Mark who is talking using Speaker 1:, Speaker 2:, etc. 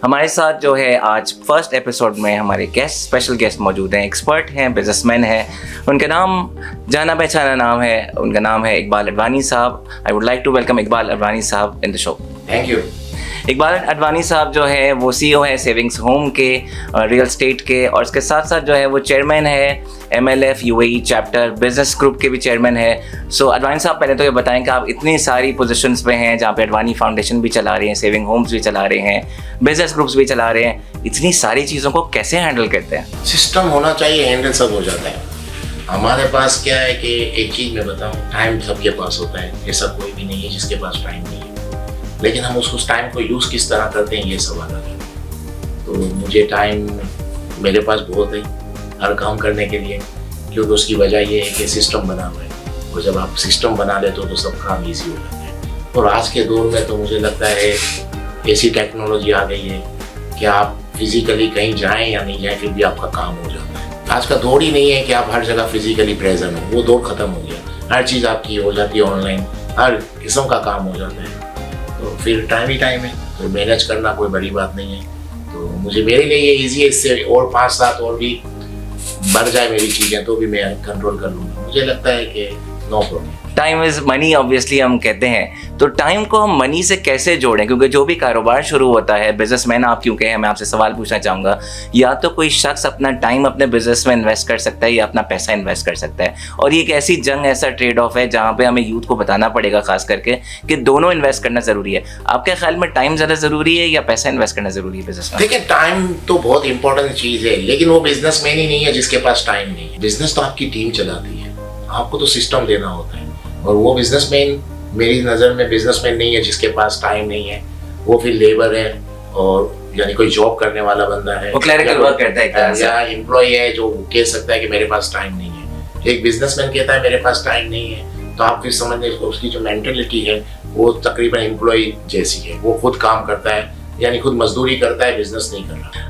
Speaker 1: हमारे साथ जो है आज फर्स्ट एपिसोड में हमारे स्पेशल गेस्ट मौजूद हैं, एक्सपर्ट हैं, बिजनेसमैन हैं। उनका नाम जाना पहचाना नाम है, उनका नाम है इकबाल अडवाणी साहब। I would like to welcome Iqbal Advani साहब in the show.
Speaker 2: Thank you.
Speaker 1: Iqbal Advani साहब जो है वो CEO है सेविंग्स होम के, रियल स्टेट के, और इसके साथ साथ जो है वो चेयरमैन है MLF UAE chapter business group के भी चेयरमैन है। सो अडवाणी साहब, पहले तो ये बताएं कि आप इतनी सारी पोजीशंस पे हैं जहाँ पे अडवाणी फाउंडेशन भी चला रहे हैं, सेविंग होम्स भी चला रहे हैं, बिजनेस ग्रुप्स भी चला रहे हैं, इतनी सारी चीज़ों को कैसे हैंडल करते हैं?
Speaker 2: सिस्टम होना चाहिए, हैंडल सब हो जाता है। हमारे पास क्या है कि एक चीज़ मैं बताऊँ, टाइम सबके पास होता है, ऐसा कोई भी नहीं है जिसके पास टाइम नहीं है, लेकिन हम उस टाइम को यूज़ किस तरह करते हैं ये सवाल है। तो मुझे टाइम मेरे पास बहुत है हर काम करने के लिए, क्योंकि उसकी वजह ये है कि सिस्टम बना हुआ है, और जब आप सिस्टम बना लेते हो तो सब काम ईजी हो जाता है। और आज के दौर में तो मुझे लगता है ऐसी टेक्नोलॉजी आ गई है कि आप फिजिकली कहीं जाएं या नहीं जाएं फिर भी आपका काम हो जाता है। आज का दौर ही नहीं है कि आप हर जगह फिजिकली प्रेजेंट हो, वो दौर ख़त्म हो गया। हर चीज़ आपकी हो जाती है ऑनलाइन, हर किस्म का काम हो जाता है, तो फिर टाइम ही टाइम है, तो मैनेज करना कोई बड़ी बात नहीं है। तो मुझे मेरे लिए ये ईजी है, इससे और 5-7 और भी बढ़ जाए मेरी चीज़ें तो भी मैं कंट्रोल कर लूँगा। मुझे लगता है कि no problem.
Speaker 1: Time is money obviously हम कहते हैं, तो टाइम को हम मनी से कैसे जोड़ें? क्योंकि जो भी कारोबार शुरू होता है, बिजनेसमैन आप क्यों कहें, मैं आपसे सवाल पूछना चाहूँगा, या तो कोई शख्स अपना टाइम अपने बिजनेस में इन्वेस्ट कर सकता है या अपना पैसा इन्वेस्ट कर सकता है, और ये एक ऐसी जंग, ऐसा ट्रेड ऑफ है जहाँ पे हमें यूथ को बताना पड़ेगा खास करके कि दोनों इन्वेस्ट करना ज़रूरी है। आपके ख्याल में टाइम ज़्यादा ज़रूरी है या पैसा इन्वेस्ट करना ज़रूरी है बिजनेस में?
Speaker 2: देखिए, टाइम तो बहुत इंपॉर्टेंट चीज़ है, लेकिन वो बिजनेसमैन ही नहीं है जिसके पास टाइम नहीं है। बिजनेस तो आपकी टीम चलाती है, आपको तो सिस्टम देना होता है, और वो बिजनेसमैन मेरी नज़र में बिजनेसमैन नहीं है जिसके पास टाइम नहीं है। वो फिर लेबर है, और यानी कोई जॉब करने वाला बंदा है,
Speaker 1: वो क्लरिकल वर्क करता है,
Speaker 2: या एम्प्लॉय है जो कह सकता है कि मेरे पास टाइम नहीं है। एक बिजनेसमैन कहता है मेरे पास टाइम नहीं है, तो आप फिर समझ लें उसकी जो मेंटेलिटी है वो तकरीबन एम्प्लॉय जैसी है। वो खुद काम करता है, यानी खुद मजदूरी करता है, बिजनेस नहीं कर रहा।